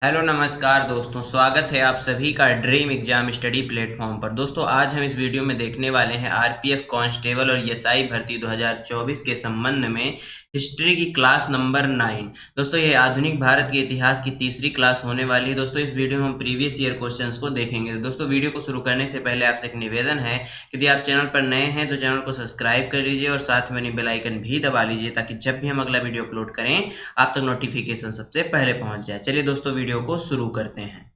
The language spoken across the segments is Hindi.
हेलो नमस्कार दोस्तों, स्वागत है आप सभी का ड्रीम एग्जाम स्टडी प्लेटफॉर्म पर। दोस्तों आज हम इस वीडियो में देखने वाले हैं आरपीएफ कांस्टेबल और एसआई भर्ती 2024 के संबंध में हिस्ट्री की क्लास नंबर 9। दोस्तों ये आधुनिक भारत के इतिहास की तीसरी क्लास होने वाली है। दोस्तों इस वीडियो में हम प्रीवियस ईयर क्वेश्चंस को देखेंगे। दोस्तों वीडियो को शुरू करने से पहले आपसे एक निवेदन है कि यदि आप चैनल पर नए हैं तो चैनल को सब्सक्राइब कर लीजिए और साथ में बेल आइकन भी दबा लीजिए ताकि जब भी हम अगला वीडियो अपलोड करें आप तक नोटिफिकेशन सबसे पहले पहुंच जाए। चलिए दोस्तों वीडियो को शुरू करते हैं।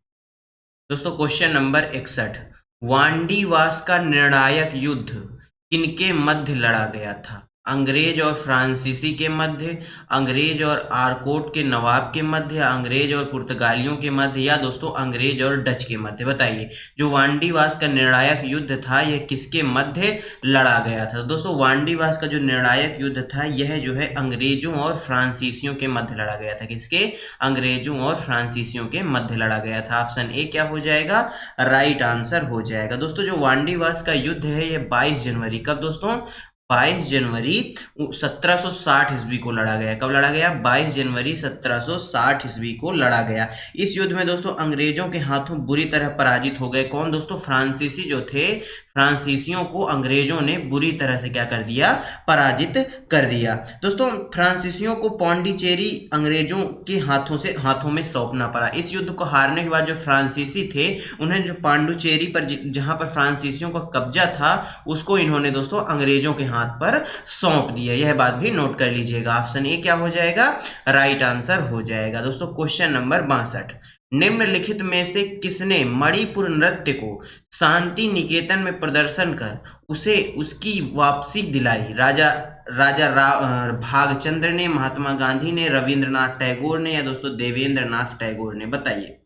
दोस्तों क्वेश्चन नंबर 61, वांडीवास का निर्णायक युद्ध किनके मध्य लड़ा गया था? अंग्रेज और फ्रांसीसी के मध्य, अंग्रेज और आरकोट के नवाब के मध्य, अंग्रेज और पुर्तगालियों के मध्य, या दोस्तों अंग्रेज और डच के मध्य। बताइए जो वांडीवास का निर्णायक युद्ध था यह किसके मध्य लड़ा गया था? दोस्तों वांडीवास का जो निर्णायक युद्ध था यह जो है अंग्रेजों और फ्रांसीसियों के मध्य लड़ा गया था। किसके? अंग्रेजों और फ्रांसीसियों के मध्य लड़ा गया था। ऑप्शन ए क्या हो जाएगा? राइट आंसर हो जाएगा। दोस्तों जो वांडीवास का युद्ध है यह 22 जनवरी, कब दोस्तों? 22 जनवरी 1760 ईस्वी को लड़ा गया। कब लड़ा गया? 22 जनवरी 1760 ईस्वी को लड़ा गया। इस युद्ध में दोस्तों अंग्रेजों के हाथों बुरी तरह पराजित हो गए। कौन दोस्तों? फ्रांसीसी जो थे, फ्रांसीसियों को अंग्रेजों ने बुरी तरह से क्या कर दिया? पराजित कर दिया। दोस्तों फ्रांसीसियों को पौंडीचेरी अंग्रेजों के हाथों में सौंपना पड़ा। इस युद्ध को हारने के बाद जो फ्रांसीसी थे उन्हें जो पांडुचेरी पर जहां पर फ्रांसीसियों का कब्जा था उसको इन्होंने दोस्तों अंग्रेजों के हाथ पर सौंप दिया। यह बात भी नोट कर लीजिएगा। ऑप्शन ए क्या हो जाएगा? राइट आंसर हो जाएगा। दोस्तों क्वेश्चन नंबर 62, निम्नलिखित में से किसने मणिपुर नृत्य को शांति निकेतन में प्रदर्शन कर उसे उसकी वापसी दिलाई? राजा राजा भागचंद्र ने, महात्मा गांधी ने, रविंद्रनाथ टैगोर ने, या दोस्तों देवेंद्रनाथ टैगोर ने? बताइए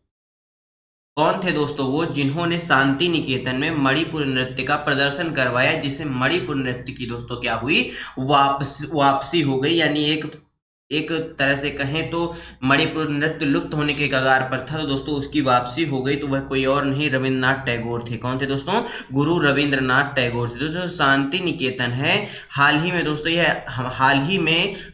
कौन थे दोस्तों वो जिन्होंने शांति निकेतन में मणिपुर नृत्य का प्रदर्शन करवाया, जिससे मणिपुर नृत्य की दोस्तों क्या हुई? वापसी हो गई। यानी एक तरह से कहें तो मणिपुर नृत्य लुप्त होने के कगार पर था, तो दोस्तों उसकी वापसी हो गई। तो वह कोई और नहीं रविंद्रनाथ टैगोर थे। कौन थे दोस्तों? गुरु रविंद्रनाथ टैगोर थे। दोस्तों शांति निकेतन है हाल ही में दोस्तों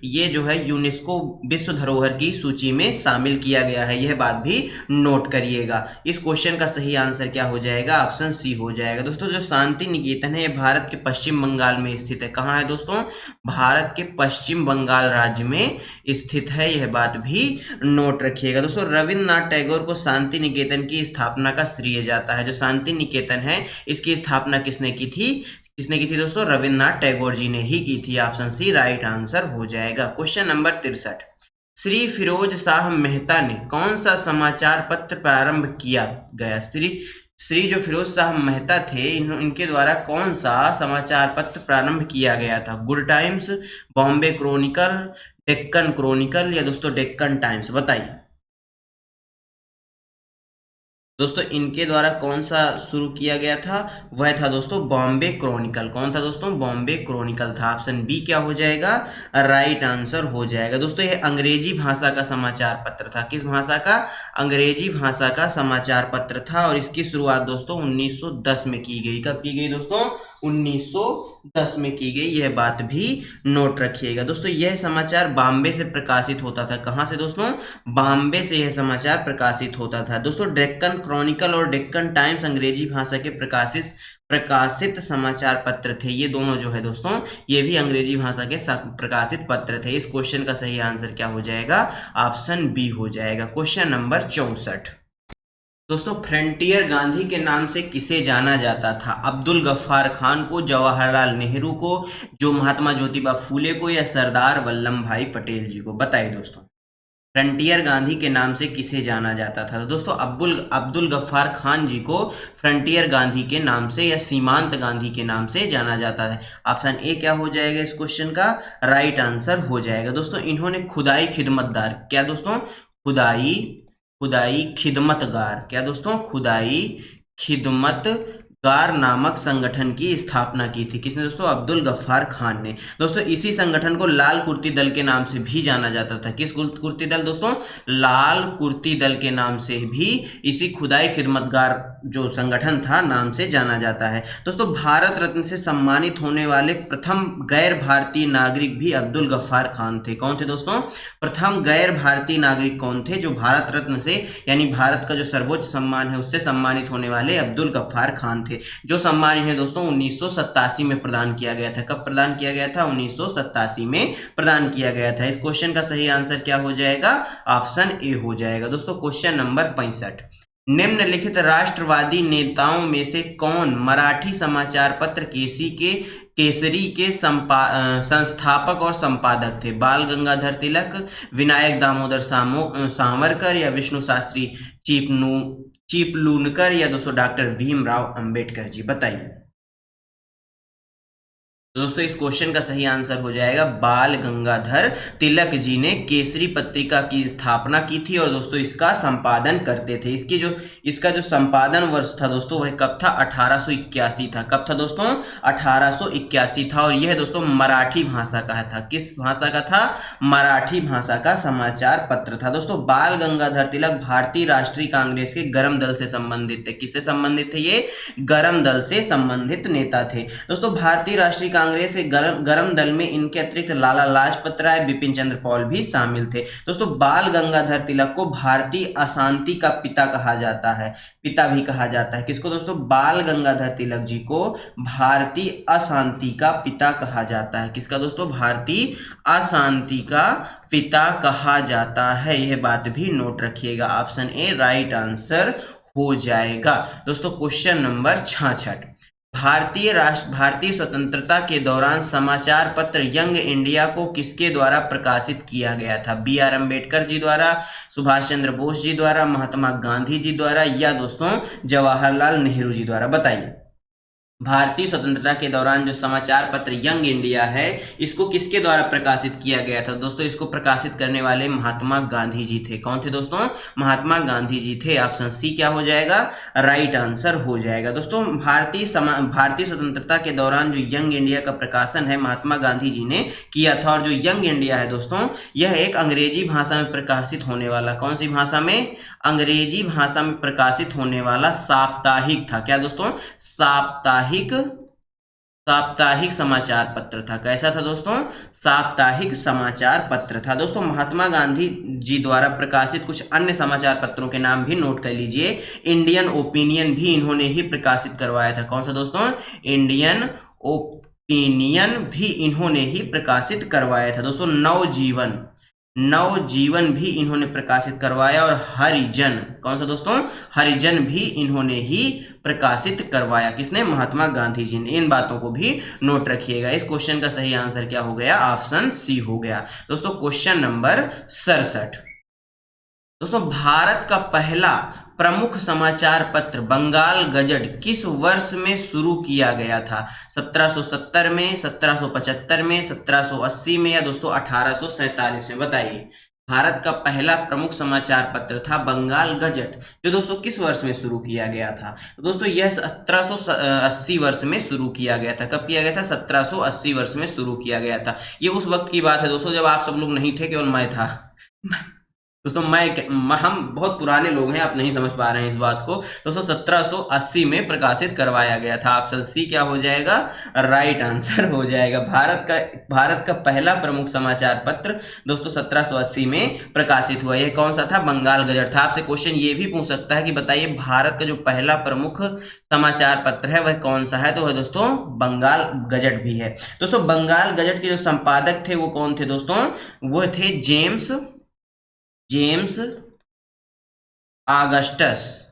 ये जो है यूनेस्को विश्व धरोहर की सूची में शामिल किया गया है। यह बात भी नोट करिएगा। इस क्वेश्चन का सही आंसर क्या हो जाएगा? ऑप्शन सी हो जाएगा। दोस्तों जो शांति निकेतन है यह भारत के पश्चिम बंगाल में स्थित है। कहाँ है दोस्तों? भारत के पश्चिम बंगाल राज्य में स्थित है। यह बात भी नोट रखिएगा। दोस्तों रविंद्रनाथ टैगोर को शांति निकेतन की स्थापना का श्रेय जाता है। जो शांति निकेतन है इसकी स्थापना किसने की थी? किसने की थी दोस्तों? रविंद्रनाथ टैगोर जी ने ही की थी। ऑप्शन सी राइट आंसर हो जाएगा। क्वेश्चन नंबर 63, श्री फिरोज शाह मेहता ने कौन सा समाचार पत्र प्रारंभ किया गया? श्री जो फिरोज शाह मेहता थे इनके द्वारा कौन सा समाचार पत्र प्रारंभ किया गया था? Good times, Bombay Chronicle, Deccan Chronicle, या दोस्तों डेक्कन टाइम्स? बताइए दोस्तों इनके द्वारा कौन सा शुरू किया गया था? वह था दोस्तों बॉम्बे क्रॉनिकल। कौन था दोस्तों? बॉम्बे क्रॉनिकल था। ऑप्शन बी क्या हो जाएगा? राइट आंसर हो जाएगा। दोस्तों यह अंग्रेजी भाषा का समाचार पत्र था। किस भाषा का? अंग्रेजी भाषा का समाचार पत्र था। और इसकी शुरुआत दोस्तों 1910 में की गई। कब की गई दोस्तों? 1910 में की गई। यह बात भी नोट रखिएगा। दोस्तों यह समाचार बॉम्बे से प्रकाशित होता था। कहां से दोस्तों? बॉम्बे से यह समाचार प्रकाशित होता था। दोस्तों डेक्कन क्रॉनिकल और डेक्कन टाइम्स अंग्रेजी भाषा के प्रकाशित समाचार पत्र थे। ये दोनों जो है दोस्तों ये भी अंग्रेजी भाषा के प्रकाशित पत्र थे। इस क्वेश्चन का सही आंसर क्या हो जाएगा? ऑप्शन बी हो जाएगा। क्वेश्चन नंबर 64, दोस्तों फ्रंटियर गांधी के नाम से किसे जाना जाता था? अब्दुल गफ्फार खान को, जवाहरलाल नेहरू को, जो महात्मा ज्योतिबा फूले को, या सरदार वल्लभ भाई पटेल जी को? बताइए दोस्तों फ्रंटियर गांधी के नाम से किसे जाना जाता था? तो दोस्तों अब्दुल गफ्फार खान जी को फ्रंटियर गांधी के नाम से या सीमांत गांधी के नाम से जाना जाता है। ऑप्शन ए क्या हो जाएगा इस क्वेश्चन का? राइट आंसर हो जाएगा। दोस्तों इन्होंने खुदाई खिदमतदार, क्या दोस्तों? खुदाई खिदमतगार, क्या दोस्तों? खुदाई खिदमतगार गार नामक संगठन की स्थापना की थी? किसने दोस्तों? अब्दुल गफ्फार खान ने। दोस्तों इसी संगठन को लाल कुर्ती दल के नाम से भी जाना जाता था। किस कुर्ती दल दोस्तों? लाल कुर्ती दल के नाम से भी इसी खुदाई खिदमतगार जो संगठन था नाम से जाना जाता है। दोस्तों भारत रत्न से सम्मानित होने वाले प्रथम गैर भारतीय नागरिक भी अब्दुल गफ्फार खान थे। कौन थे दोस्तों? प्रथम गैर भारतीय नागरिक कौन थे जो भारत रत्न से यानी भारत का जो सर्वोच्च सम्मान है उससे सम्मानित होने वाले? अब्दुल गफ्फार खान थे, जो सम्मान इन्हें दोस्तों 1987 में प्रदान किया गया था। कब प्रदान किया गया था? 1987 में प्रदान किया गया था। इस क्वेश्चन का सही आंसर क्या हो जाएगा? ऑप्शन ए हो जाएगा। दोस्तों क्वेश्चन नंबर 65, निम्नलिखित राष्ट्रवादी नेताओं में से कौन मराठी समाचार पत्र केसरी के संस्थापक और संपादक थे? बाल गंगाधर तिलक, विनायक दामोदर सावरकर या विष्णु शास्त्री चिपलूनकर या दोस्तों डॉक्टर भीमराव अंबेडकर जी? बताइए। दोस्तों इस क्वेश्चन का सही आंसर हो जाएगा बाल गंगाधर तिलक जी ने केसरी पत्रिका की स्थापना की थी और दोस्तों इसका संपादन करते थे। इसका जो संपादन वर्ष था दोस्तों वह कब था? 1881 था। कब था दोस्तों? 1881 था। और यह दोस्तों मराठी भाषा का था। किस भाषा का था? मराठी भाषा का समाचार पत्र था। दोस्तों बाल गंगाधर तिलक भारतीय राष्ट्रीय कांग्रेस के गरम दल से संबंधित थे। किससे संबंधित थे ये? गरम दल से संबंधित नेता थे। दोस्तों भारतीय राष्ट्रीय कांग्रेस के गरम दल में इनके अतिरिक्त लाला लाजपत राय, बिपिन चंद्र पॉल भी शामिल थे। दोस्तों बाल गंगाधर तिलक को भारतीय अशांति का पिता कहा जाता है, पिता भी कहा जाता है। किसको दोस्तों? बाल गंगाधर तिलक जी को भारतीय अशांति का पिता कहा जाता है। किसका दोस्तों? भारतीय अशांति का पिता कहा जाता है। यह बात भी नोट रखिएगा। ऑप्शन ए राइट आंसर हो जाएगा। दोस्तों क्वेश्चन नंबर 66, भारतीय स्वतंत्रता के दौरान समाचार पत्र यंग इंडिया को किसके द्वारा प्रकाशित किया गया था? बी आर अम्बेडकर जी द्वारा, सुभाष चंद्र बोस जी द्वारा, महात्मा गांधी जी द्वारा या दोस्तों जवाहरलाल नेहरू जी द्वारा? बताइए। भारतीय स्वतंत्रता के दौरान जो समाचार पत्र यंग इंडिया है इसको किसके द्वारा प्रकाशित किया गया था? दोस्तों इसको प्रकाशित करने वाले महात्मा गांधी जी थे। कौन थे दोस्तों? महात्मा गांधी जी थे। ऑप्शन सी क्या हो जाएगा? राइट आंसर हो जाएगा। दोस्तों भारतीय स्वतंत्रता के दौरान जो यंग इंडिया का प्रकाशन है महात्मा गांधी जी ने किया था। और जो यंग इंडिया है दोस्तों यह एक अंग्रेजी भाषा में प्रकाशित होने वाला, कौन सी भाषा में? अंग्रेजी भाषा में प्रकाशित होने वाला साप्ताहिक था। क्या दोस्तों? साप्ताहिक समाचार पत्र था। कैसा था दोस्तों? साप्ताहिक समाचार पत्र था। दोस्तों महात्मा गांधी जी द्वारा प्रकाशित कुछ अन्य समाचार पत्रों के नाम भी नोट कर लीजिए। इंडियन ओपिनियन भी इन्होंने ही प्रकाशित करवाया था। कौन सा दोस्तों? इंडियन ओपिनियन भी इन्होंने ही प्रकाशित करवाया था। दोस्तों नवजीवन भी इन्होंने प्रकाशित करवाया। और हरिजन, कौन सा दोस्तों? हरिजन भी इन्होंने ही प्रकाशित करवाया। किसने? महात्मा गांधी जी ने। इन बातों को भी नोट रखिएगा। इस क्वेश्चन का सही आंसर क्या हो गया? ऑप्शन सी हो गया। दोस्तों क्वेश्चन नंबर 67, दोस्तों भारत का पहला प्रमुख समाचार पत्र बंगाल गजट किस वर्ष में शुरू किया गया था? 1770 में, 1775 में, 1780 में या दोस्तों 1847 में? बताइए। भारत का पहला प्रमुख समाचार पत्र था बंगाल गजट, जो दोस्तों किस वर्ष में शुरू किया गया था? दोस्तों यह 1780 वर्ष में शुरू किया गया था। कब किया गया था? 1780 वर्ष में शुरू किया गया था। ये उस वक्त की बात है दोस्तों जब आप सब लोग नहीं थे, केवल मैं था। दोस्तों हम बहुत पुराने लोग हैं, आप नहीं समझ पा रहे हैं इस बात को। दोस्तों 1780 में प्रकाशित करवाया गया था। ऑप्शन सी क्या हो जाएगा? राइट आंसर हो जाएगा। भारत का पहला प्रमुख समाचार पत्र दोस्तों 1780 में प्रकाशित हुआ। यह कौन सा था? बंगाल गजट था। आपसे क्वेश्चन ये भी पूछ सकता है कि बताइए भारत का जो पहला प्रमुख समाचार पत्र है वह कौन सा है? तो वह दोस्तों बंगाल गजट भी है। दोस्तों बंगाल गजट के जो संपादक थे वो कौन थे दोस्तों? वो थे जेम्स आगस्टस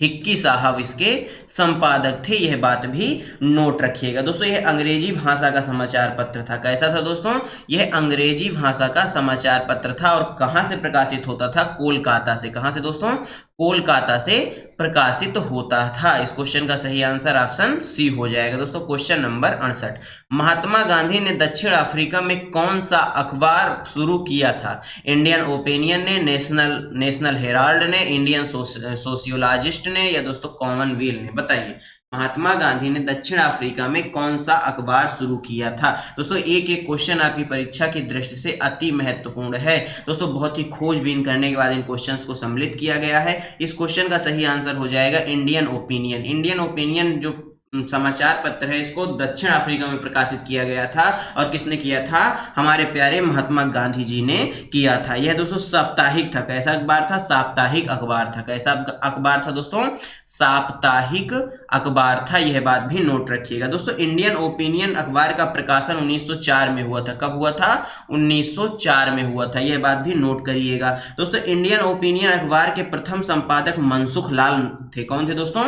हिक्की साहब इसके संपादक थे। यह बात भी नोट रखिएगा। दोस्तों यह अंग्रेजी भाषा का समाचार पत्र था। कैसा था दोस्तों? यह अंग्रेजी भाषा का समाचार पत्र था। और कहां से प्रकाशित होता था? कोलकाता से। कहां से दोस्तों? कोलकाता से प्रकाशित होता था। इस क्वेश्चन का सही आंसर ऑप्शन सी हो जाएगा। दोस्तों क्वेश्चन नंबर 68, महात्मा गांधी ने दक्षिण अफ्रीका में कौन सा अखबार शुरू किया था? इंडियन ओपिनियन ने, नेशनल हेराल्ड ने, इंडियन सोशियोलॉजिस्ट ने, या दोस्तों कॉमनवेल्थ ने? बताइए, महात्मा गांधी ने दक्षिण अफ्रीका में कौन सा अखबार शुरू किया था? दोस्तों एक एक क्वेश्चन आपकी परीक्षा की दृष्टि से अति महत्वपूर्ण है। दोस्तों बहुत ही खोजबीन करने के बाद इन क्वेश्चंस को सम्मिलित किया गया है। इस क्वेश्चन का सही आंसर हो जाएगा इंडियन ओपिनियन। इंडियन ओपिनियन जो समाचार पत्र है, इसको दक्षिण अफ्रीका में प्रकाशित किया गया था। और किसने किया था? हमारे प्यारे महात्मा गांधी जी ने किया था। यह दोस्तों साप्ताहिक था। कैसा अखबार था? साप्ताहिक अखबार था। कैसा अखबार था दोस्तों? साप्ताहिक अखबार था। यह बात भी नोट रखिएगा। दोस्तों इंडियन ओपिनियन अखबार का प्रकाशन 1904 में हुआ था। कब हुआ था? 1904 में हुआ था। यह बात भी नोट करिएगा। दोस्तों इंडियन ओपिनियन अखबार के प्रथम संपादक मनसुख लाल थे। कौन थे दोस्तों?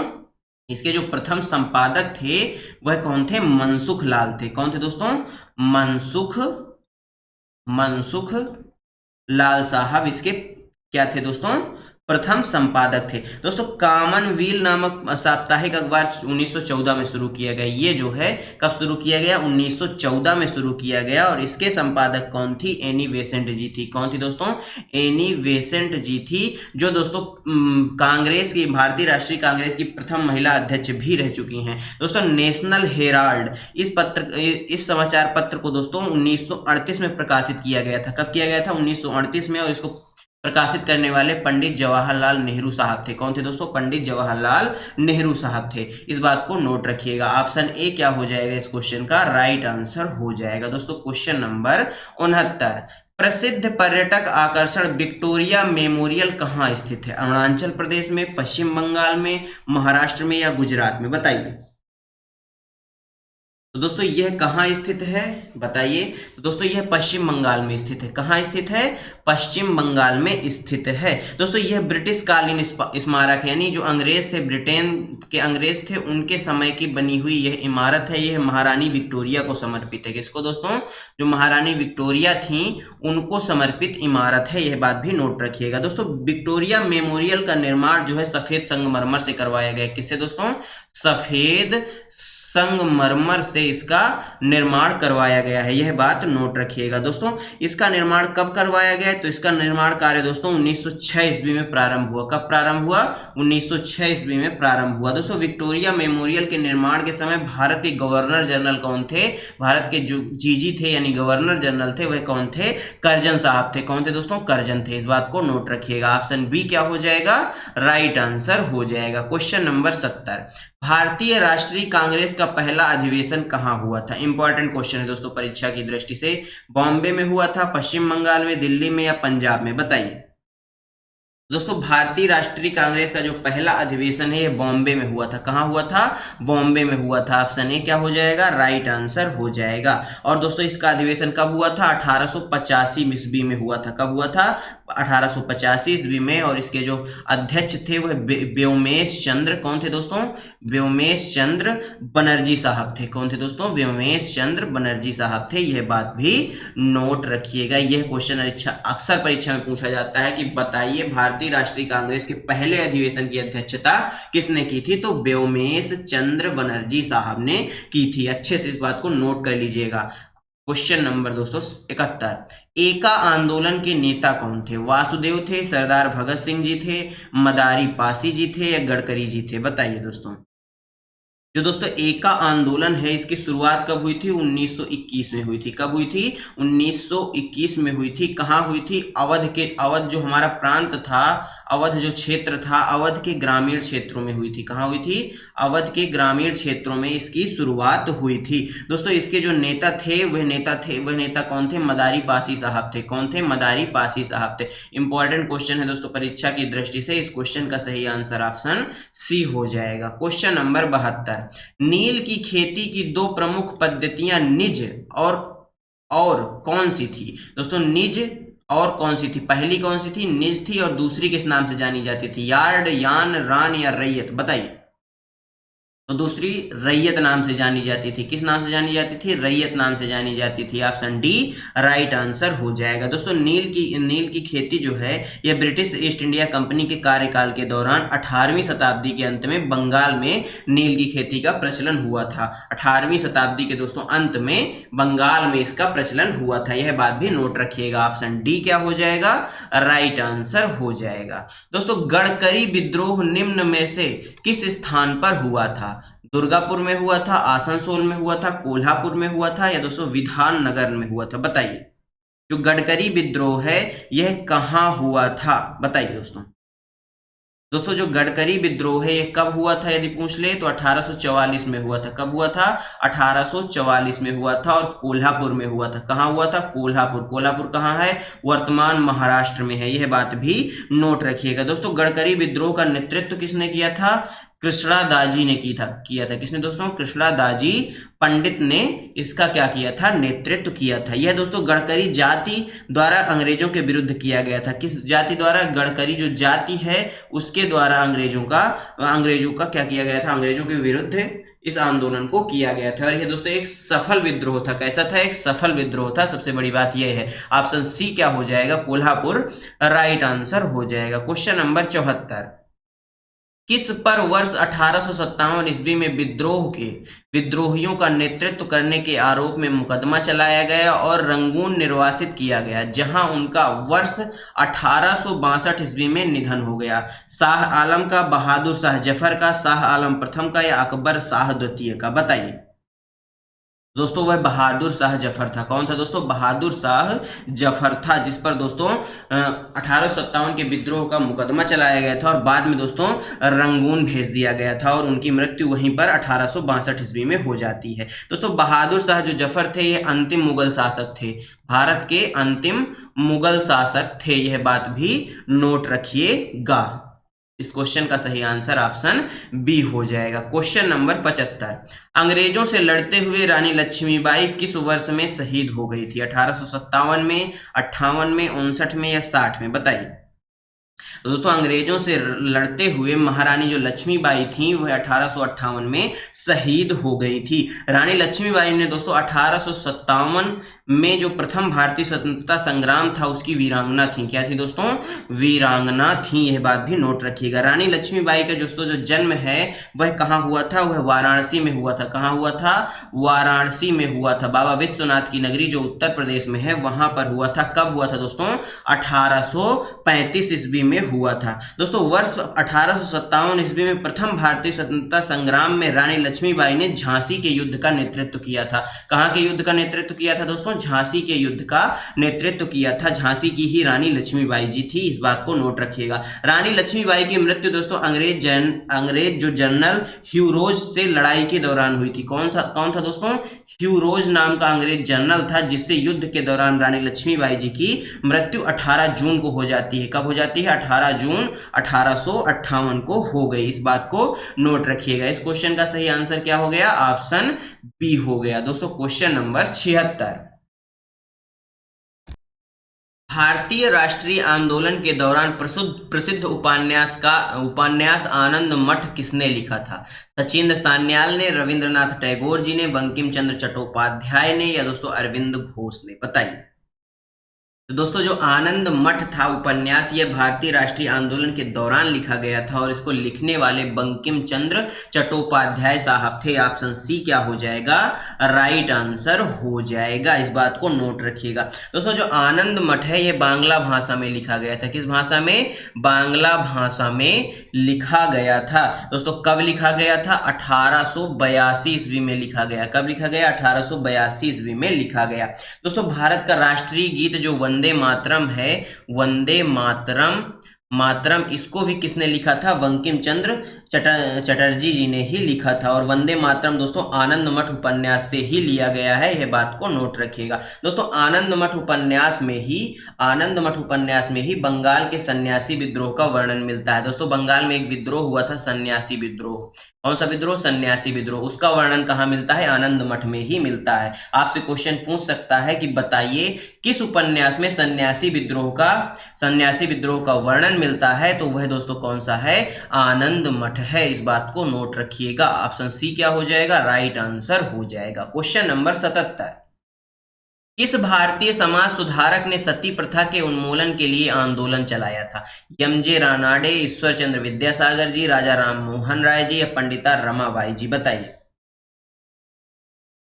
इसके जो प्रथम संपादक थे वह कौन थे? मनसुख लाल थे। कौन थे दोस्तों? मनसुख लाल साहब इसके क्या थे दोस्तों? प्रथम संपादक थे। दोस्तों कॉमनवेल्थ नामक साप्ताहिक अखबार 1914 में शुरू किया गया। ये जो है कब शुरू किया गया? 1914 में शुरू किया गया। और इसके संपादक कौन थी? एनी बेसेंट जी थी। कौन थी दोस्तों? एनी बेसेंट जी थी, जो दोस्तों कांग्रेस की, भारतीय राष्ट्रीय कांग्रेस की प्रथम महिला अध्यक्ष भी रह चुकी हैं। दोस्तों नेशनल हेराल्ड इस समाचार पत्र को दोस्तों 1938 में प्रकाशित किया गया था। कब किया गया था? 1938 में। और इसको प्रकाशित करने वाले पंडित जवाहरलाल नेहरू साहब थे। कौन थे दोस्तों? पंडित जवाहरलाल नेहरू साहब थे। इस बात को नोट रखिएगा। ऑप्शन ए क्या हो जाएगा इस क्वेश्चन का? राइट आंसर हो जाएगा। दोस्तों क्वेश्चन नंबर 69, प्रसिद्ध पर्यटक आकर्षण विक्टोरिया मेमोरियल कहाँ स्थित है? अरुणाचल प्रदेश में, पश्चिम बंगाल में, महाराष्ट्र में, या गुजरात में? बताइए। तो दोस्तों यह कहाँ स्थित है? बताइए। तो दोस्तों यह पश्चिम बंगाल में स्थित है। कहाँ स्थित है? पश्चिम बंगाल में स्थित है। दोस्तों यह ब्रिटिश कालीन स्मारक है, यानी जो अंग्रेज थे, ब्रिटेन के अंग्रेज थे, उनके समय की बनी हुई यह इमारत है। यह महारानी विक्टोरिया को समर्पित है। किसको दोस्तों? जो महारानी विक्टोरिया थी उनको समर्पित इमारत है। यह बात भी नोट रखिएगा। दोस्तों विक्टोरिया मेमोरियल का निर्माण जो है सफेद संगमरमर से करवाया गया। किससे दोस्तों? सफेद संगमरमर से इसका निर्माण करवाया गया है। यह बात नोट रखिएगा। दोस्तों इसका निर्माण कब करवाया गया? तो इसका निर्माण कार्य दोस्तों 1906 ईस्वी में प्रारंभ हुआ। कब प्रारंभ हुआ? 1906 ईस्वी में प्रारंभ हुआ। दोस्तों विक्टोरिया मेमोरियल के निर्माण के समय भारत के गवर्नर जनरल कौन थे? भारत के जो जीजी थे यानी गवर्नर जनरल थे, वह कौन थे? कर्जन साहब थे। कौन थे दोस्तों? कर्जन थे। इस बात को नोट रखिएगा। ऑप्शन बी क्या हो जाएगा? राइट आंसर हो जाएगा। क्वेश्चन नंबर 70, भारतीय राष्ट्रीय कांग्रेस का पहला अधिवेशन कहाँ हुआ था? इंपॉर्टेंट क्वेश्चन है दोस्तों परीक्षा की दृष्टि से। बॉम्बे में हुआ था, पश्चिम बंगाल में, दिल्ली में, या पंजाब में? बताइए। दोस्तों भारतीय राष्ट्रीय कांग्रेस का जो पहला अधिवेशन है ये बॉम्बे में हुआ था। कहाँ हुआ था? बॉम्बे में हुआ था। ऑप्शन ए क्या हो जाएगा? राइट आंसर हो जाएगा। और दोस्तों इसका अधिवेशन कब हुआ था? 1885 ईस्वी में हुआ था। कब हुआ था? 1885 ईस्वी में। और इसके जो अध्यक्ष थे वह व्योमेश चंद्र, कौन थे दोस्तों? व्योमेश चंद्र बनर्जी साहब थे। कौन थे दोस्तों? व्योमेश चंद्र बनर्जी साहब थे। यह बात भी नोट रखिएगा। यह क्वेश्चन अक्सर परीक्षा में पूछा जाता है कि बताइए भारतीय राष्ट्रीय कांग्रेस के पहले अधिवेशन की अध्यक्षता किसने की थी? तो व्योमेश चंद्र बनर्जी साहब ने की थी। अच्छे से इस बात को नोट कर लीजिएगा। क्वेश्चन नंबर दोस्तों 71, एका आंदोलन के नेता कौन थे? वासुदेव थे, सरदार भगत सिंह जी थे, मदारी पासी जी थे, या गडकरी जी थे? बताइए दोस्तों। जो दोस्तों एका आंदोलन है इसकी शुरुआत कब हुई थी? 1921 में हुई थी। कब हुई थी? 1921 में हुई थी। कहाँ हुई थी? अवध जो हमारा प्रांत था, अवध जो क्षेत्र था, अवध के ग्रामीण क्षेत्रों में हुई थी। कहाँ हुई थी? अवध के ग्रामीण क्षेत्रों में इसकी शुरुआत हुई थी। दोस्तों इसके जो नेता थे वह नेता कौन थे? मदारी पासी साहब थे। कौन थे? मदारी पासी साहब थे। इंपॉर्टेंट क्वेश्चन है दोस्तों परीक्षा की दृष्टि से। इस क्वेश्चन का सही आंसर ऑप्शन सी हो जाएगा। क्वेश्चन नंबर 72, नील की खेती की दो प्रमुख पद्धतियां निज और कौन सी थी? दोस्तों निज और कौन सी थी? पहली कौन सी थी? निज थी। और दूसरी किस नाम से जानी जाती थी? यार्ड, यान, रान, या रैयत? बताइए। और दूसरी रैयत नाम से जानी जाती थी। किस नाम से जानी जाती थी? रैयत नाम से जानी जाती थी। ऑप्शन डी राइट आंसर हो जाएगा। दोस्तों नील की खेती जो है यह ब्रिटिश ईस्ट इंडिया कंपनी के कार्यकाल के दौरान 18वीं शताब्दी के अंत में बंगाल में नील की खेती का प्रचलन हुआ था। 18वीं शताब्दी के दोस्तों अंत में बंगाल में इसका प्रचलन हुआ था। यह बात भी नोट रखिएगा। ऑप्शन डी क्या हो जाएगा? राइट आंसर हो जाएगा। दोस्तों गडकरी विद्रोह निम्न में से किस स्थान पर हुआ था? दुर्गापुर में हुआ था, आसनसोल में हुआ था, कोल्हापुर में हुआ था, या दोस्तों विधान नगर में हुआ था? बताइए। जो गडकरी विद्रोह है यह कहां हुआ था? बताइए दोस्तों। दोस्तों जो गडकरी विद्रोह है ये कब हुआ था यदि पूछ ले तो 1844 में हुआ था। कब हुआ था? 1844 में हुआ था और कोल्हापुर में हुआ था। कहाँ हुआ था? कोल्हापुर। कोल्हापुर कहाँ है? वर्तमान महाराष्ट्र में है। यह बात भी नोट रखिएगा। दोस्तों गडकरी विद्रोह का नेतृत्व किसने किया था? कृष्णदाजी ने किया था। किसने दोस्तों? कृष्णदाजी पंडित ने इसका क्या किया था? नेतृत्व किया था। यह दोस्तों गडकरी जाति द्वारा अंग्रेजों के विरुद्ध किया गया था। किस जाति द्वारा? गडकरी जो जाति है उसके द्वारा अंग्रेजों का क्या किया गया था? अंग्रेजों के विरुद्ध इस आंदोलन को किया गया था। और यह दोस्तों एक सफल विद्रोह था। कैसा था? एक सफल विद्रोह था। सबसे बड़ी बात यह है। ऑप्शन सी क्या हो जाएगा? कोल्हापुर राइट आंसर हो जाएगा। Question number 74। किस पर वर्ष 1857 ईस्वी में विद्रोहियों का नेतृत्व करने के आरोप में मुकदमा चलाया गया और रंगून निर्वासित किया गया, जहां उनका वर्ष 1862 ईस्वी में निधन हो गया? शाह आलम का, बहादुर शाह जफर का, शाह आलम प्रथम का, या अकबर शाह द्वितीय का? बताइए। दोस्तों वह बहादुर शाह जफर था। कौन था दोस्तों? बहादुर शाह जफर था, जिस पर दोस्तों 1857 के विद्रोह का मुकदमा चलाया गया था और बाद में दोस्तों रंगून भेज दिया गया था और उनकी मृत्यु वहीं पर 1862 ईस्वी में हो जाती है। दोस्तों बहादुर शाह जो जफर थे ये अंतिम मुगल शासक थे। भारत के अंतिम मुगल शासक थे। यह बात भी नोट रखिएगा। इस क्वेश्चन का सही आंसर ऑप्शन बी हो जाएगा। Question number 75। अंग्रेजों से लड़ते हुए रानी लक्ष्मीबाई किस वर्ष में शहीद हो गई थी? 1857 में, 58 में, 59 में, या 60 में? बताइए। तो दोस्तों अंग्रेजों से लड़ते हुए महारानी जो लक्ष्मीबाई थी वह 1858 में शहीद हो गई थी। रानी लक्ष्मीबाई ने दोस्तों 1857 में जो प्रथम भारतीय स्वतंत्रता संग्राम था उसकी वीरांगना थी। क्या थी दोस्तों? वीरांगना थी। यह बात भी नोट रखिएगा। रानी लक्ष्मीबाई का दोस्तों जो जन्म है वह कहाँ हुआ था? वह वाराणसी में हुआ था। कहाँ हुआ था? वाराणसी में हुआ था। बाबा विश्वनाथ की नगरी जो उत्तर प्रदेश में है वहां पर हुआ था। कब हुआ था दोस्तों? 1835 ईस्वी में हुआ था। दोस्तों वर्ष 1857 ईस्वी में प्रथम भारतीय स्वतंत्रता संग्राम में रानी लक्ष्मीबाई ने झांसी के युद्ध का नेतृत्व किया था। कहाँ के युद्ध का नेतृत्व किया था दोस्तों? झांसी के युद्ध का नेतृत्व किया था। झांसी की ही रानी लक्ष्मीबाई जी थी। इस बात को नोट रखिएगा। रानी लक्ष्मीबाई की मृत्यु दोस्तों अंग्रेज जो जनरल ह्यू रोज से लड़ाई के दौरान हुई थी। कौन था दोस्तों? ह्यू रोज नाम का अंग्रेज जनरल था जिससे युद्ध के दौरान रानी लक्ष्मीबाई जी की मृत्यु 18 जून को हो जाती है। कब हो जाती है? 18 जून 1858 को हो गई। इस बात को नोट रखिएगा। इस क्वेश्चन का सही आंसर क्या हो गया? ऑप्शन बी हो गया। दोस्तों क्वेश्चन नंबर 76। भारतीय राष्ट्रीय आंदोलन के दौरान प्रसिद्ध उपन्यास आनंद मठ किसने लिखा था? सचिंद्र सान्याल ने, रविंद्रनाथ टैगोर जी ने, बंकिम चंद्र चट्टोपाध्याय ने, या दोस्तों अरविंद घोष ने? बताइए। तो दोस्तों जो आनंद मठ था उपन्यास यह भारतीय राष्ट्रीय आंदोलन के दौरान लिखा गया था और इसको लिखने वाले बंकिम चंद्र चट्टोपाध्याय साहब थे। ऑप्शन सी क्या हो जाएगा? राइट आंसर हो जाएगा। इस बात को नोट रखिएगा। दोस्तों जो आनंद मठ है यह बांग्ला भाषा में लिखा गया था। किस भाषा में? बांग्ला भाषा में लिखा गया था। दोस्तों कब लिखा गया था? 1882 ईस्वी में लिखा गया। कब लिखा गया? 1882 ईस्वी में लिखा गया। दोस्तों भारत का राष्ट्रीय गीत जो वंदे मातरम है, वंदे मातरम इसको भी किसने लिखा था? बंकिम चंद्र चटर्जी जी ने ही लिखा था। और वंदे मातरम दोस्तों आनंद मठ उपन्यास से ही लिया गया है। यह बात को नोट रखिएगा। दोस्तों आनंद मठ उपन्यास में ही बंगाल के सन्यासी विद्रोह का वर्णन मिलता है। दोस्तों बंगाल में एक विद्रोह हुआ था, सन्यासी विद्रोह। कौन सा विद्रोह? सन्यासी विद्रोह। उसका वर्णन कहाँ मिलता है? आनंद मठ में ही मिलता है। आपसे क्वेश्चन पूछ सकता है कि बताइए किस उपन्यास में सन्यासी विद्रोह का वर्णन मिलता है, तो वह दोस्तों कौन सा है? आनंद मठ है। इस बात को नोट रखिएगा। ऑप्शन सी क्या हो जाएगा? राइट आंसर हो जाएगा। क्वेश्चन नंबर 77, किस भारतीय समाज सुधारक ने सती प्रथा के उन्मूलन के लिए आंदोलन चलाया था? एमजे रानाडे, ईश्वर चंद्र विद्यासागर जी, राजा राम मोहन राय जी या पंडिता रमाबाई जी? बताइए।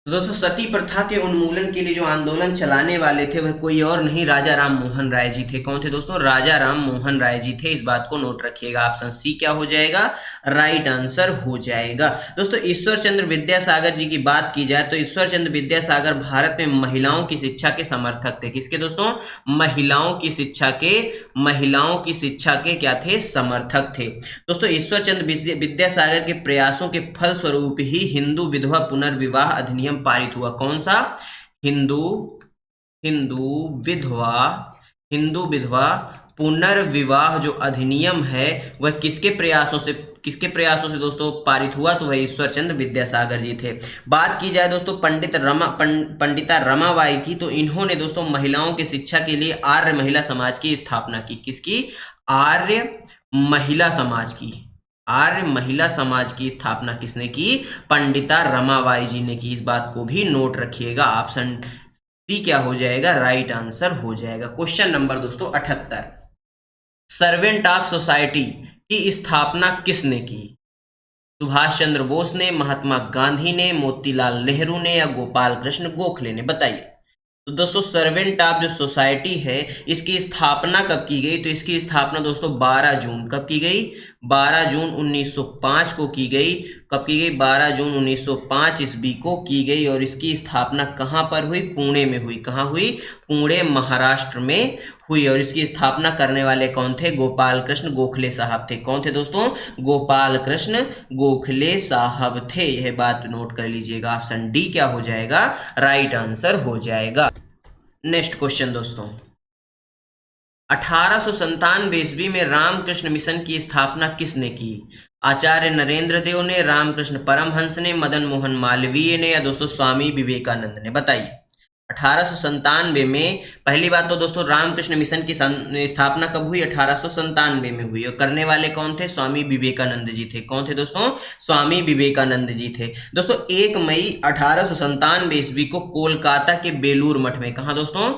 तो दोस्तों सती प्रथा के उन्मूलन के लिए जो आंदोलन चलाने वाले थे वह कोई और नहीं, राजा राम मोहन राय जी थे। कौन थे दोस्तों? राजा राम मोहन राय जी थे। इस बात को नोट रखिएगा। ऑप्शन सी क्या हो जाएगा? राइट आंसर हो जाएगा। दोस्तों ईश्वर चंद्र विद्यासागर जी की बात की जाए तो ईश्वर चंद्र विद्यासागर भारत में महिलाओं की शिक्षा के समर्थक थे। किसके दोस्तों? महिलाओं की शिक्षा के क्या थे? समर्थक थे। दोस्तों ईश्वर चंद्र विद्यासागर के प्रयासों के फलस्वरूप ही हिंदू विधवा पुनर्विवाह अधिनियम पारित हुआ। कौन सा? हिंदू विधवा पुनर्विवाह जो अधिनियम है वह किसके प्रयासों से दोस्तों पारित हुआ? तो वह ईश्वर चंद्र विद्यासागर जी थे। बात की जाए दोस्तों पंडिता रमाबाई की, तो इन्होंने दोस्तों महिलाओं की शिक्षा के लिए आर्य महिला समाज की स्थापना की। किसकी? आर्य महिला समाज की स्थापना किसने की? पंडिता रमाबाई जी ने की। इस बात को भी नोट रखिएगा। ऑप्शन सी क्या हो जाएगा? राइट आंसर हो जाएगा। क्वेश्चन नंबर दोस्तों 78, सर्वेंट ऑफ सोसाइटी की स्थापना किसने की? सुभाष चंद्र बोस ने, महात्मा गांधी ने, मोतीलाल नेहरू ने या गोपाल कृष्ण गोखले ने? बताइए। तो दोस्तों सर्वेंट ऑफ जो सोसाइटी है इसकी स्थापना कब की गई? तो इसकी स्थापना दोस्तों 12 जून कब की गई? 12 जून 1905 को की गई। कब की गई? 12 जून 1905 ईस्वी को की गई। और इसकी स्थापना कहाँ पर हुई? पुणे में हुई। कहाँ हुई? पुणे महाराष्ट्र में हुई। और इसकी स्थापना करने वाले कौन थे? गोपाल कृष्ण गोखले साहब थे। कौन थे दोस्तों? गोपाल कृष्ण गोखले साहब थे। यह बात नोट कर लीजिएगा। ऑप्शन डी क्या हो जाएगा? राइट आंसर हो जाएगा। नेक्स्ट क्वेश्चन दोस्तों, 1897 ईस्वी में रामकृष्ण मिशन की स्थापना किसने की? आचार्य नरेंद्र देव ने, रामकृष्ण परमहंस ने, मदन मोहन मालवीय ने या दोस्तों स्वामी विवेकानंद ने? बताइए। 1897 में पहली बात तो दोस्तों रामकृष्ण मिशन की स्थापना कब हुई? 1897 में हुई। और करने वाले कौन थे? स्वामी विवेकानंद जी थे। कौन थे दोस्तों? स्वामी विवेकानंद जी थे। दोस्तों 1 मई 1897 ईस्वी को कोलकाता के बेलूर मठ में, कहा दोस्तों?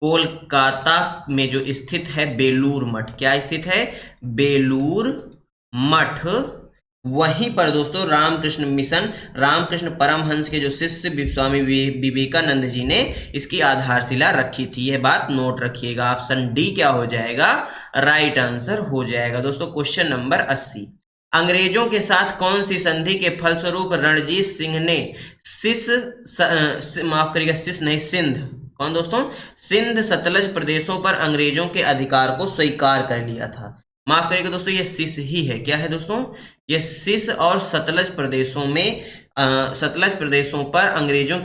कोलकाता में जो स्थित है बेलूर मठ, क्या स्थित है? बेलूर मठ। वहीं पर दोस्तों रामकृष्ण परमहंस के जो शिष्य स्वामी विवेकानंद जी ने इसकी आधारशिला रखी थी। यह बात नोट रखिएगा। ऑप्शन डी क्या हो जाएगा? राइट आंसर हो जाएगा। दोस्तों क्वेश्चन नंबर 80, अंग्रेजों के साथ कौन सी संधि के फलस्वरूप रणजीत सिंह ने सिंध, कौन दोस्तों? सिंध सतलज प्रदेशों पर अंग्रेजों के अधिकार को स्वीकार कर लिया था? माफ करिएगा दोस्तों, ये सिस ही है। क्या है दोस्तों? ये सिस और सतलज प्रदेशों पर अंग्रेजों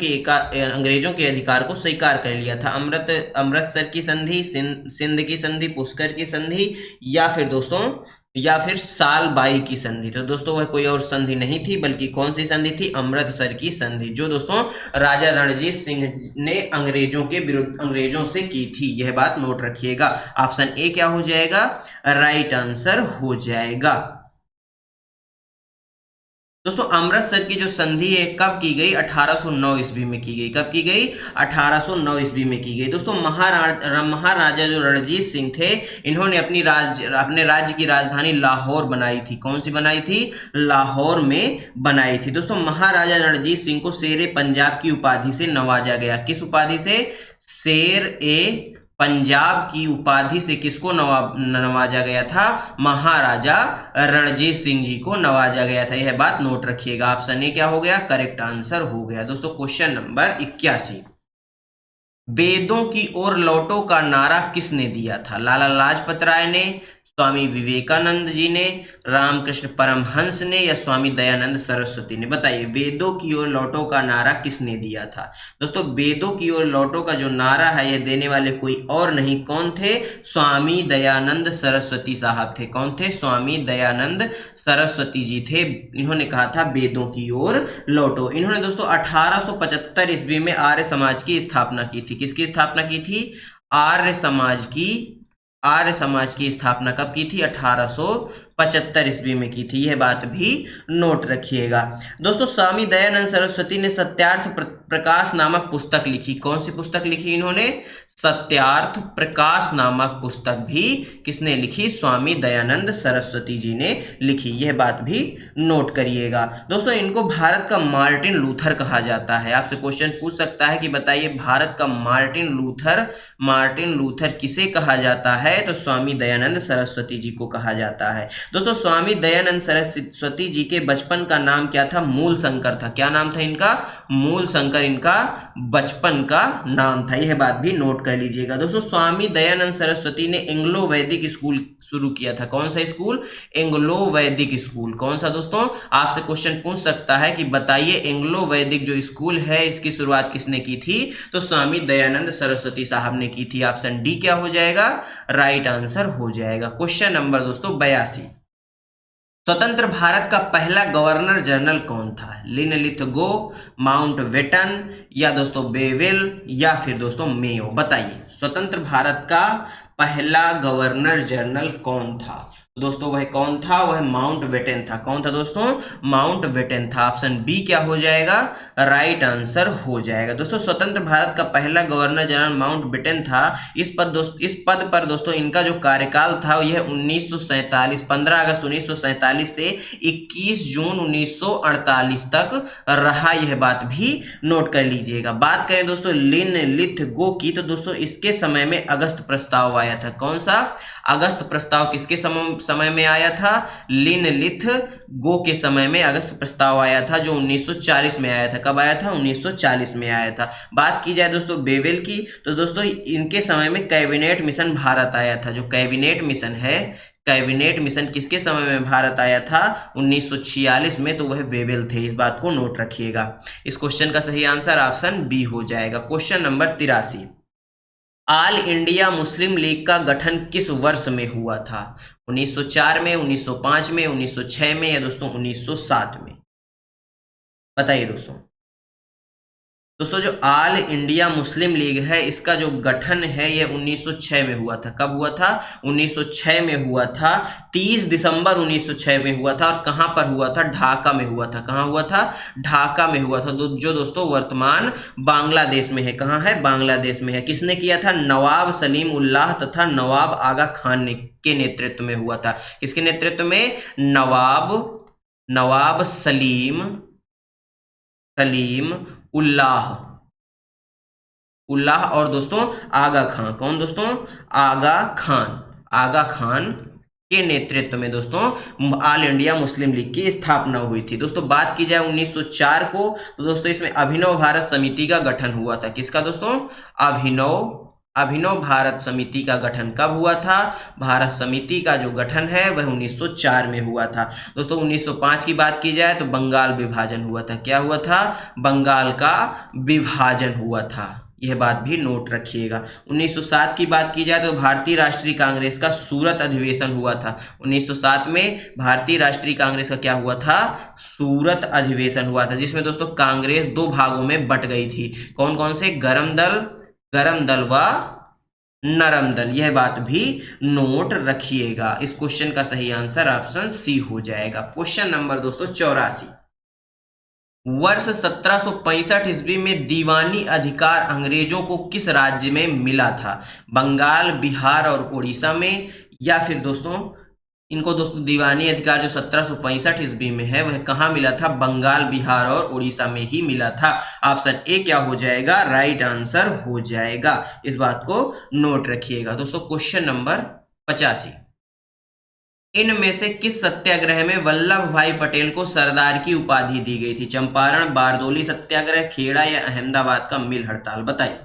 के अधिकार को स्वीकार कर लिया था। अमृतसर की संधि, सिंध की संधि, पुष्कर की संधि या फिर सालबाई की संधि। तो दोस्तों वह कोई और संधि नहीं थी बल्कि कौन सी संधि थी? अमृतसर की संधि, जो दोस्तों राजा रणजीत सिंह ने अंग्रेजों से की थी। यह बात नोट रखिएगा। ऑप्शन ए क्या हो जाएगा? राइट आंसर हो जाएगा। दोस्तों अमृतसर की जो संधि है कब की गई? 1809 ईस्वी में की गई। कब की गई? 1809 ईस्वी में की गई। दोस्तों महाराजा जो रणजीत सिंह थे इन्होंने अपने राज्य की राजधानी लाहौर बनाई थी। कौन सी बनाई थी? लाहौर में बनाई थी। दोस्तों महाराजा रणजीत सिंह को शेर ए पंजाब की उपाधि से नवाजा गया। किस उपाधि से? शेर ए पंजाब की उपाधि से किसको नवाजा गया था? महाराजा रणजीत सिंह जी को नवाजा गया था। यह बात नोट रखिएगा। ऑप्शन ए क्या हो गया? करेक्ट आंसर हो गया। दोस्तों क्वेश्चन नंबर 81, वेदों की ओर लौटो का नारा किसने दिया था? लाला लाजपत राय ने, स्वामी विवेकानंद जी ने, रामकृष्ण परमहंस ने या स्वामी दयानंद सरस्वती ने? बताइए, वेदों की ओर लौटो का नारा किसने दिया था? दोस्तों वेदों की ओर लौटो का जो नारा है यह देने वाले कोई और नहीं, कौन थे? स्वामी दयानंद सरस्वती साहब थे। कौन थे? स्वामी दयानंद सरस्वती जी थे। इन्होंने कहा था वेदों की ओर लौटो। इन्होंने दोस्तों 1875 ईस्वी में आर्य समाज की स्थापना की थी। किसकी स्थापना की थी? आर्य समाज की। आर्य समाज की स्थापना कब की थी? 1875 ईस्वी में की थी। यह बात भी नोट रखिएगा। दोस्तों स्वामी दयानंद सरस्वती ने सत्यार्थ प्रकाश नामक पुस्तक लिखी। कौन सी पुस्तक लिखी इन्होंने? सत्यार्थ प्रकाश नामक पुस्तक भी किसने लिखी? स्वामी दयानंद सरस्वती जी ने लिखी। यह बात भी नोट करिएगा। दोस्तों इनको भारत का मार्टिन लूथर कहा जाता है। आपसे क्वेश्चन पूछ सकता है कि बताइए भारत का मार्टिन लूथर किसे कहा जाता है? तो स्वामी दयानंद सरस्वती जी को कहा जाता है। दोस्तों स्वामी दयानंद सरस्वती जी के बचपन का नाम क्या था? मूल शंकर था। क्या नाम था इनका? मूल शंकर इनका बचपन का नाम था। यह बात भी नोट कर लीजिएगा। दोस्तों स्वामी दयानंद सरस्वती ने एंग्लो वैदिक स्कूल शुरू किया था। कौन सा स्कूल? एंग्लो वैदिक स्कूल। कौन सा दोस्तों? आपसे क्वेश्चन पूछ सकता है कि बताइए एंग्लो वैदिक जो स्कूल है इसकी शुरुआत किसने की थी? तो स्वामी दयानंद सरस्वती साहब ने की थी। ऑप्शन डी क्या हो जाएगा? राइट आंसर हो जाएगा। क्वेश्चन नंबर दोस्तों 82, स्वतंत्र भारत का पहला गवर्नर जनरल कौन था? लिनलिथगो, माउंटबेटन या दोस्तों बेविल या फिर दोस्तों मेयो? बताइए स्वतंत्र भारत का पहला गवर्नर जनरल कौन था? दोस्तों वह कौन था? वह माउंटबेटन था। कौन था दोस्तों? माउंटबेटन था। ऑप्शन बी क्या हो जाएगा? राइट आंसर हो जाएगा। दोस्तों स्वतंत्र भारत का पहला गवर्नर जनरल माउंटबेटन था। इस पद पर दोस्तों इनका जो कार्यकाल था यह 1947 15 अगस्त 1947 से 21 जून 1948 तक रहा। यह बात भी नोट कर लीजिएगा। बात करें दोस्तों लिनलिथगो की, तो दोस्तों इसके समय में अगस्त प्रस्ताव आया था। कौन सा? अगस्त प्रस्ताव किसके समय में आया था? लिनलिथगो के समय में अगस्त प्रस्ताव आया था, जो 1940 में आया था। कब आया था? 1940 में आया था। बात की जाए दोस्तों बेवेल की, तो दोस्तों इनके समय में कैबिनेट मिशन भारत आया था। जो कैबिनेट मिशन है, कैबिनेट मिशन किसके समय में भारत आया था? 1946 में। तो वह वेवेल थे। इस बात को नोट रखिएगा। इस क्वेश्चन का सही आंसर ऑप्शन बी हो जाएगा। Question number 83, all India Muslim league का गठन किस वर्ष में हुआ था? 1904 में, 1905 में, 1906 में या दोस्तों 1907 में? बताइए दोस्तों। दोस्तों जो ऑल इंडिया मुस्लिम लीग है इसका जो गठन है ये 1906 में हुआ था। कब हुआ था? 1906 में हुआ था। 30 दिसंबर 1906 में हुआ था। और कहां पर हुआ था? ढाका में हुआ था। कहां हुआ था? ढाका में हुआ था, जो दोस्तों वर्तमान बांग्लादेश में है। कहां है? बांग्लादेश में है। किसने किया था? नवाब सलीम उल्लाह तथा नवाब आगा खान के नेतृत्व में हुआ था। किसके नेतृत्व में? नवाब सलीम उल्लाह और दोस्तों आगा खान। कौन दोस्तों? आगा खान के नेतृत्व में दोस्तों ऑल इंडिया मुस्लिम लीग की स्थापना हुई थी। दोस्तों बात की जाए 1904 को, तो दोस्तों इसमें अभिनव भारत समिति का गठन हुआ था। किसका दोस्तों? अभिनव भारत समिति का गठन कब हुआ था? भारत समिति का जो गठन है वह 1904 में हुआ था। दोस्तों 1905 की बात की जाए तो बंगाल विभाजन हुआ था। क्या हुआ था? बंगाल का विभाजन हुआ था। यह बात भी नोट रखिएगा। 1907 की बात की जाए तो भारतीय राष्ट्रीय कांग्रेस का सूरत अधिवेशन हुआ था। 1907 में भारतीय राष्ट्रीय कांग्रेस का क्या हुआ था? सूरत अधिवेशन हुआ था, जिसमें दोस्तों कांग्रेस दो भागों में बट गई थी। कौन कौन से? गरम दल व नरम दल। यह बात भी नोट रखिएगा। इस क्वेश्चन का सही आंसर ऑप्शन सी हो जाएगा। क्वेश्चन नंबर दोस्तों 84, वर्ष 1765 ईस्वी में दीवानी अधिकार अंग्रेजों को किस राज्य में मिला था? बंगाल, बिहार और उड़ीसा में या फिर दोस्तों इनको दोस्तों दीवानी अधिकार जो 1765 ईस्वी में है वह कहाँ मिला था? बंगाल, बिहार और उड़ीसा में ही मिला था। ऑप्शन ए क्या हो जाएगा? राइट आंसर हो जाएगा। इस बात को नोट रखिएगा। दोस्तों क्वेश्चन नंबर 85, इनमें से किस सत्याग्रह में वल्लभ भाई पटेल को सरदार की उपाधि दी गई थी? चंपारण, बारदोली सत्याग्रह, खेड़ा या अहमदाबाद का मिल हड़ताल? बताइए।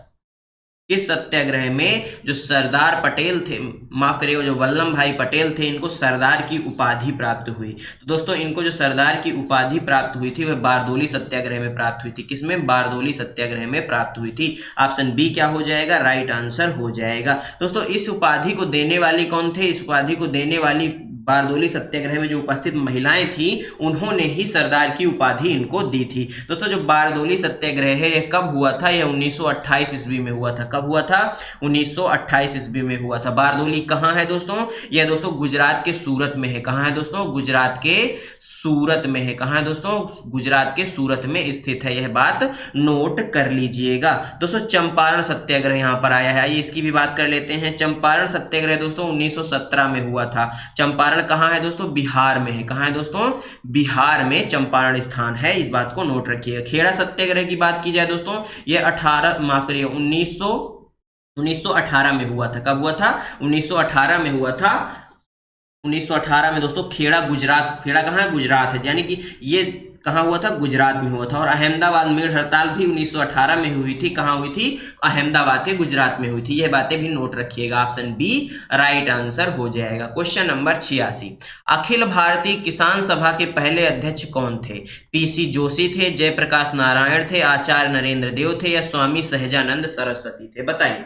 किस सत्याग्रह में जो सरदार पटेल थे, माफ करिएगा, जो वल्लभ भाई पटेल थे, इनको सरदार की उपाधि प्राप्त हुई। तो दोस्तों इनको जो सरदार की उपाधि प्राप्त हुई थी वह बारदोली सत्याग्रह में प्राप्त हुई थी। किसमें? बारदोली सत्याग्रह में प्राप्त हुई थी। ऑप्शन बी क्या हो जाएगा? राइट आंसर हो जाएगा। दोस्तों इस उपाधि को देने वाले कौन थे? इस उपाधि को देने वाली बारदोली सत्याग्रह में जो उपस्थित महिलाएं थी उन्होंने ही सरदार की उपाधि इनको दी थी। दोस्तों जो बारदोली सत्याग्रह है यह कब हुआ था? यह 1928 ईस्वी में हुआ था। कब हुआ था? 1928 ईस्वी में हुआ था। बारदोली कहाँ है दोस्तों? यह दोस्तों गुजरात के सूरत में है। कहाँ है दोस्तों? गुजरात के सूरत में है। कहाँ है दोस्तों? गुजरात के सूरत में स्थित है। यह बात नोट कर लीजिएगा। दोस्तों चंपारण सत्याग्रह यहाँ पर आया है, आइए इसकी भी बात कर लेते हैं। चंपारण सत्याग्रह दोस्तों 1917 में हुआ था। चंपारण कहाँ है दोस्तों? बिहार में है। कहाँ है दोस्तों? बिहार में चंपारण स्थान है, इस बात को नोट रखिएगा। खेड़ा सत्याग्रह की बात की जाए दोस्तों, यह 1918 में हुआ था। कब हुआ था? 1918 में हुआ था। 1918 में दोस्तों खेड़ा गुजरात, खेड़ा कहाँ है? गुजरात है, यानी कि ये कहाँ हुआ था? गुजरात में हुआ था। और अहमदाबाद मेड़ हड़ताल भी 1918 में हुई थी। कहाँ हुई थी? अहमदाबाद के गुजरात में हुई थी। यह बातें भी नोट रखिएगा। ऑप्शन बी राइट आंसर हो जाएगा। क्वेश्चन नंबर 86, अखिल भारतीय किसान सभा के पहले अध्यक्ष कौन थे? पीसी जोशी थे, जयप्रकाश नारायण थे, आचार्य नरेंद्र देव थे या स्वामी सहजानंद सरस्वती थे? बताइए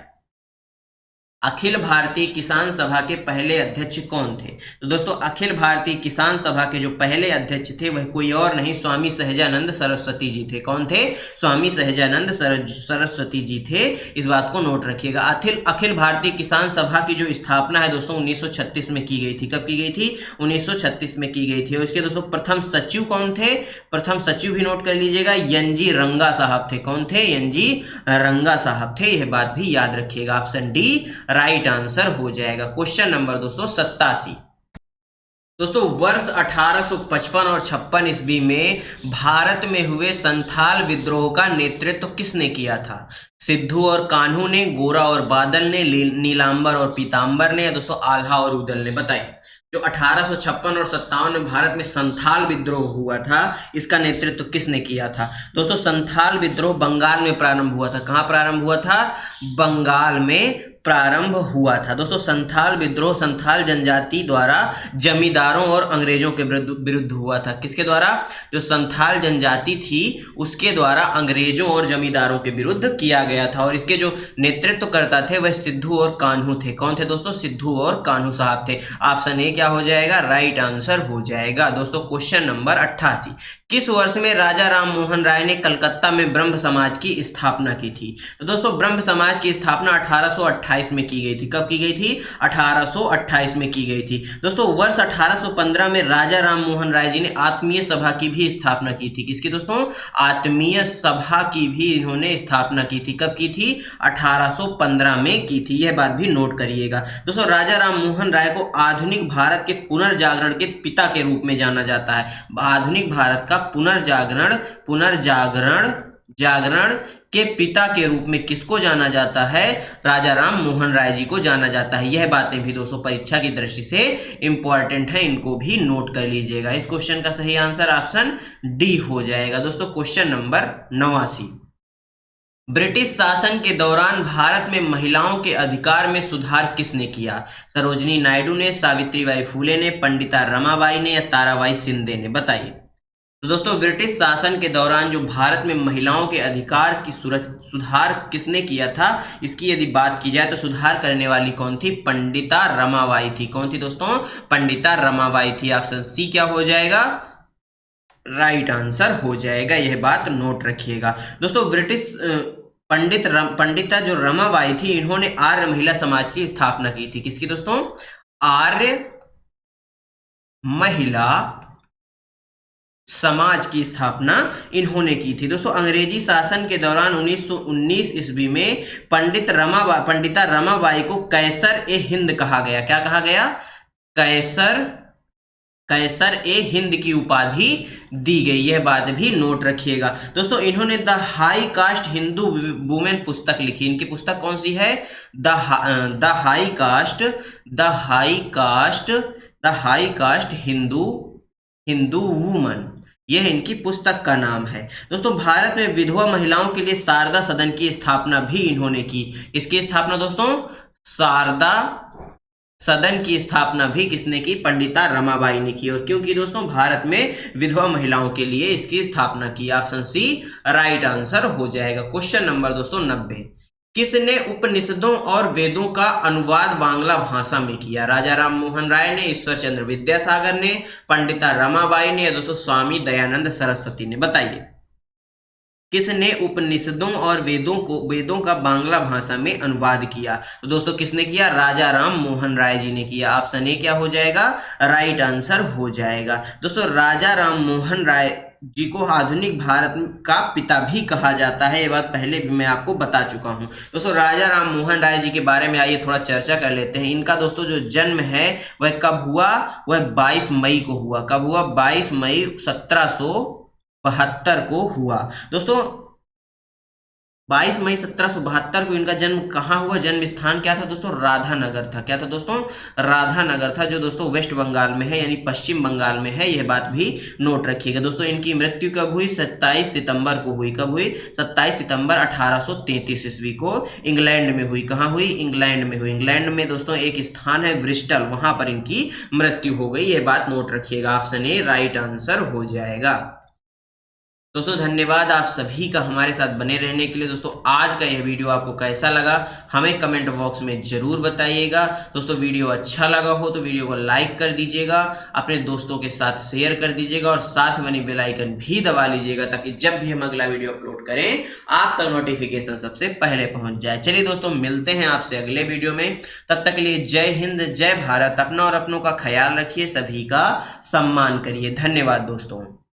अखिल भारतीय किसान सभा के पहले अध्यक्ष कौन थे? तो दोस्तों अखिल भारतीय किसान सभा के जो पहले अध्यक्ष थे वह कोई और नहीं, स्वामी सहजानंद सरस्वती जी थे। कौन थे? स्वामी सहजानंद सरस्वती जी थे, इस बात को नोट रखिएगा। अखिल भारतीय किसान सभा की जो स्थापना है दोस्तों 1936 में की गई थी। कब की गई थी? 1936 में की गई थी। और इसके दोस्तों प्रथम सचिव कौन थे? प्रथम सचिव भी नोट कर लीजिएगा, एनजी रंगा साहब थे। कौन थे? एनजी रंगा साहब थे, यह बात भी याद रखिएगा। ऑप्शन डी राइट आंसर हो जाएगा। क्वेश्चन नंबर दोस्तों 87, दोस्तों वर्ष 1855 और 56 ईस्वी में भारत में हुए संथाल विद्रोह का नेतृत्व किसने किया था? सिद्धू और कान्हू ने, गोरा और बादल ने, नीलांबर और पीतांबर ने या दोस्तों आल्हा और उदल ने? बताइए जो 1856 और 57 में भारत में संथाल विद्रोह हुआ था इसका नेतृत्व किसने किया था? दोस्तों संथाल विद्रोह बंगाल में प्रारंभ हुआ था। कहाँ प्रारंभ हुआ था? बंगाल में प्रारंभ हुआ था। दोस्तों संथाल विद्रोह संथाल जनजाति द्वारा जमींदारों और अंग्रेजों के विरुद्ध हुआ था। किसके द्वारा? जो संथाल जनजाति थी उसके द्वारा अंग्रेजों और जमींदारों के विरुद्ध किया गया था। और इसके जो नेतृत्व करता थे वह सिद्धू और कान्हू थे। कौन थे दोस्तों? सिद्धू और कान्हू साहब थे। ऑप्शन ए क्या हो जाएगा? राइट आंसर हो जाएगा। दोस्तों क्वेश्चन नंबर 88, किस वर्ष में राजा राम मोहन राय ने कलकत्ता में ब्रह्म समाज की स्थापना की थी? तो दोस्तों ब्रह्म समाज की स्थापना 1828 में की गई थी। कब की गई थी? 1828 में की गई थी। दोस्तों वर्ष 1815 में राजा राम मोहन राय जी ने आत्मीय सभा की भी स्थापना की थी। किसकी दोस्तों? आत्मीय सभा की भी इन्होंने स्थापना की थी। कब की थी? 1815 में की थी, यह बात भी नोट करिएगा। दोस्तों राजा राम मोहन राय को आधुनिक भारत के पुनर्जागरण के पिता के रूप में जाना जाता है। आधुनिक भारत का जागरण के पिता के रूप में किसको जाना जाता है? राजा राम मोहन राय जी को जाना जाता है। यह बातें भी दोस्तों परीक्षा की दृष्टि से इंपॉर्टेंट है, इनको भी नोट कर लीजिएगा। इस क्वेश्चन का सही आंसर ऑप्शन डी हो जाएगा। दोस्तों क्वेश्चन नंबर 89, ब्रिटिश शासन के दौरान भारत में महिलाओं के अधिकार में सुधार किसने किया? सरोजिनी नायडू ने, सावित्रीबाई फूले ने, पंडिता रमाबाई ने या ताराबाई शिंदे ने? बताइए। तो दोस्तों ब्रिटिश शासन के दौरान जो भारत में महिलाओं के अधिकार की सुधार किसने किया था, इसकी यदि बात की जाए तो सुधार करने वाली कौन थी? पंडिता रमाबाई थी। कौन थी दोस्तों? पंडिता रमाबाई थी। ऑप्शन सी क्या हो जाएगा? राइट आंसर हो जाएगा, यह बात नोट रखिएगा। दोस्तों ब्रिटिश पंडिता जो रमाबाई थी इन्होंने आर्य महिला समाज की स्थापना की थी। किसकी दोस्तों? आर्य महिला समाज की स्थापना इन्होंने की थी। दोस्तों अंग्रेजी शासन के दौरान 1919 ईस्वी में पंडिता रमाबाई को कैसर ए हिंद कहा गया। क्या कहा गया? कैसर ए हिंद की उपाधि दी गई, यह बात भी नोट रखिएगा। दोस्तों इन्होंने the high cast Hindu women पुस्तक लिखी। इनकी पुस्तक कौन सी है? The high cast Hindu woman, यह इनकी पुस्तक का नाम है। दोस्तों भारत में विधवा महिलाओं के लिए शारदा सदन की स्थापना भी इन्होंने की। किसकी स्थापना दोस्तों? शारदा सदन की स्थापना भी किसने की? पंडिता रमाबाई ने की। और क्योंकि दोस्तों भारत में विधवा महिलाओं के लिए इसकी स्थापना की। ऑप्शन सी राइट आंसर हो जाएगा। क्वेश्चन नंबर दोस्तों 90, किसने उपनिषदों और वेदों का अनुवाद बांग्ला भाषा में किया? राजा राम मोहन राय ने, ईश्वर चंद्र विद्यासागर ने, पंडिता रमाबाई ने, या दोस्तों स्वामी दयानंद सरस्वती ने? बताइए किसने उपनिषदों और वेदों का बांग्ला भाषा में अनुवाद किया? तो दोस्तों किसने किया? राजा राम मोहन राय जी ने किया। ऑप्शन ए क्या हो जाएगा? राइट आंसर हो जाएगा। दोस्तों राजा राम मोहन राय जी को आधुनिक भारत का पिता भी कहा जाता है, ये बात पहले भी मैं आपको बता चुका हूं। दोस्तों राजा राम मोहन राय जी के बारे में आइए थोड़ा चर्चा कर लेते हैं। इनका दोस्तों जो जन्म है वह कब हुआ? वह 22 मई को हुआ। कब हुआ? 22 मई 1772 को हुआ। दोस्तों 22 मई 1772 को इनका जन्म कहाँ हुआ? जन्म स्थान क्या था दोस्तों? राधानगर था। क्या था दोस्तों? राधानगर था, जो दोस्तों वेस्ट बंगाल में है, यानी पश्चिम बंगाल में है। यह बात भी नोट रखिएगा। दोस्तों इनकी मृत्यु कब हुई? 27 सितंबर को हुई। कब हुई? 27 सितंबर 1833 ईस्वी को इंग्लैंड में हुई। कहाँ हुई? इंग्लैंड में हुई। इंग्लैंड में दोस्तों एक स्थान है ब्रिस्टल, वहां पर इनकी मृत्यु हो गई। यह बात नोट रखिएगा। ऑप्शन ए राइट आंसर हो जाएगा। दोस्तों धन्यवाद आप सभी का हमारे साथ बने रहने के लिए। दोस्तों आज का यह वीडियो आपको कैसा लगा हमें कमेंट बॉक्स में जरूर बताइएगा। दोस्तों वीडियो अच्छा लगा हो तो वीडियो को लाइक कर दीजिएगा, अपने दोस्तों के साथ शेयर कर दीजिएगा और साथ में बनी बेल आइकन भी दबा लीजिएगा, ताकि जब भी हम अगला वीडियो अपलोड करें आप तक नोटिफिकेशन सबसे पहले पहुंच जाए। चलिए दोस्तों मिलते हैं आपसे अगले वीडियो में। तब तक के लिए जय हिंद, जय भारत। अपना और अपनों का ख्याल रखिए, सभी का सम्मान करिए। धन्यवाद दोस्तों।